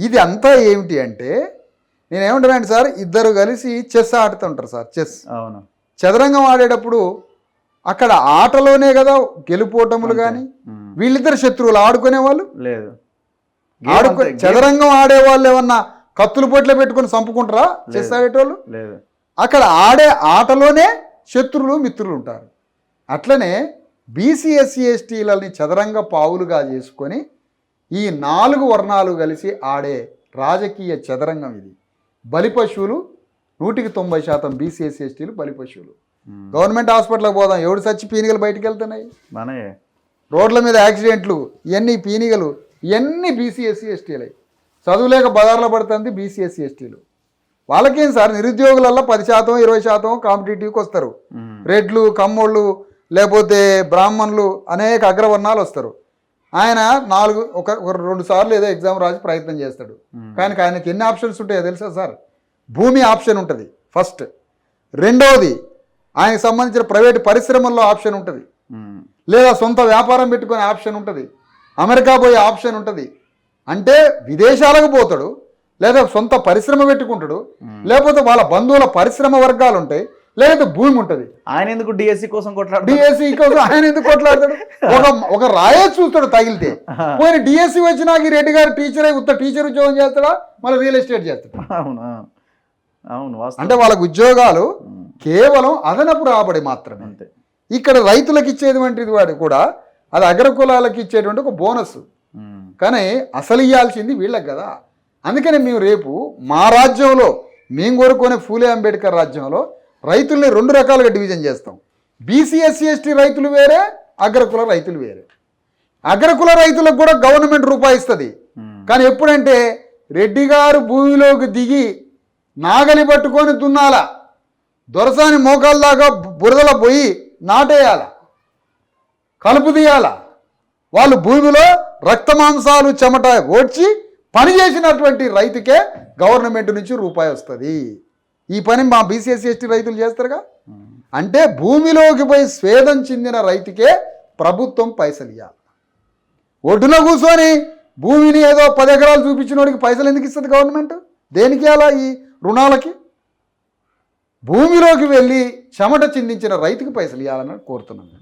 ఇది అంతా ఏమిటి అంటే నేనేమంటానండి సార్, ఇద్దరు కలిసి చెస్ ఆడుతుంటారు సార్. చెస్, అవును, చదరంగం ఆడేటప్పుడు అక్కడ ఆటలోనే కదా గెలుపోటములు. కానీ వీళ్ళిద్దరు శత్రువులు ఆడుకునే వాళ్ళు లేదు. చదరంగం ఆడేవాళ్ళు ఏమన్నా కత్తులు పొట్లే పెట్టుకుని చంపుకుంటారా? చెస్ ఆడేటోళ్ళు లేదు. అక్కడ ఆడే ఆటలోనే శత్రువులు మిత్రులు ఉంటారు. అట్లనే బీసీ ఎస్సీ ఎస్టీలని చదరంగ పావులుగా చేసుకొని ఈ 4 వర్ణాలు కలిసి ఆడే రాజకీయ చదరంగం ఇది. బలి పశువులు 190% బీసీ ఎస్సీ ఎస్టీలు బలి పశువులు. గవర్నమెంట్ హాస్పిటల్కి పోదాం, ఎవడు చచ్చి పీనిగలు బయటికి వెళ్తున్నాయి, రోడ్ల మీద యాక్సిడెంట్లు, ఇవన్నీ పీనిగలు, ఇవన్నీ బీసీ ఎస్సీ ఎస్టీలే. చదువులేక బజార్లో పడుతుంది బీసీ ఎస్సీ ఎస్టీలు. వాళ్ళకేం సార్, నిరుద్యోగులలో 10% 20% కాంపిటేటివ్కి వస్తారు. రెడ్లు, కమ్మోళ్ళు, లేకపోతే బ్రాహ్మణులు, అనేక అగ్రవర్ణాలు వస్తారు. ఆయన 2 సార్లు ఏదో ఎగ్జామ్ రాసి ప్రయత్నం చేస్తాడు. కానీ ఆయనకి ఎన్ని ఆప్షన్స్ ఉంటాయో తెలుసా సార్? భూమి ఆప్షన్ ఉంటుంది ఫస్ట్. రెండవది ఆయనకు సంబంధించిన ప్రైవేటు పరిశ్రమల్లో ఆప్షన్ ఉంటుంది, లేదా సొంత వ్యాపారం పెట్టుకునే ఆప్షన్ ఉంటుంది, అమెరికా పోయే ఆప్షన్ ఉంటుంది. అంటే విదేశాలకు పోతాడు, లేదా సొంత పరిశ్రమ పెట్టుకుంటాడు, లేకపోతే వాళ్ళ బంధువుల పరిశ్రమ వర్గాలు ఉంటాయి, లేకపోతే భూమి ఉంటుంది. ఆయన ఎందుకు డిఎస్సి కోసం కొట్లాడు? డిఎస్సి కోసం ఆయన ఎందుకు కొట్లాడతాడు? ఒక రాయే చూస్తాడు తగిలితే. పోయి డిఎస్సి వచ్చినాక ఈ రెడ్డి గారు టీచర్ అయి టీచర్ ఉద్యోగం చేస్తాడా, మళ్ళీ రియల్ ఎస్టేట్ చేస్తాడు. అవును, అవును. అంటే వాళ్ళకు ఉద్యోగాలు కేవలం అదనపు రాబడి మాత్రమే. అంతే. ఇక్కడ రైతులకు ఇచ్చేటువంటిది వాడు కూడా అది అగ్రకులాలకు ఇచ్చేటువంటి ఒక బోనస్. కానీ అసలు ఇవ్వాల్సింది వీళ్ళకి కదా. అందుకని మేము రేపు మా రాజ్యంలో మేము కోరుకునే ఫూలే అంబేద్కర్ రాజ్యంలో రైతుల్ని 2 రకాలుగా డివిజన్ చేస్తాం. బీసీ ఎస్సీ ఎస్టీ రైతులు వేరే, అగ్రకుల రైతులు వేరే. అగ్రకుల రైతులకు కూడా గవర్నమెంట్ రూపాయి ఇస్తుంది. కానీ ఎప్పుడంటే రెడ్డి గారు భూమిలోకి దిగి నాగలి పట్టుకొని దున్నాల, దొరసాని మోకాల దాకా బురదల పోయి నాటేయాల, కలుపు తీయాల. వాళ్ళు భూమిలో రక్తమాంసాలు చెమట ఓడ్చి పని చేసినటువంటి రైతుకే గవర్నమెంట్ నుంచి రూపాయి వస్తుంది. ఈ పని మా బీసీ ఎస్సీ ఎస్టీ రైతులు చేస్తారుగా. అంటే భూమిలోకి పోయి స్వేదం చెందిన రైతుకే ప్రభుత్వం పైసలు ఇవ్వాలి. ఒడ్డున కూర్చొని భూమిని ఏదో 10 ఎకరాలు చూపించిన వాడికి పైసలు ఎందుకు ఇస్తుంది గవర్నమెంట్? దేనికి అలా ఈ రుణాలకి? భూమిలోకి వెళ్ళి చెమట చిందించిన రైతుకి పైసలు ఇవ్వాలని కోరుతున్నాను.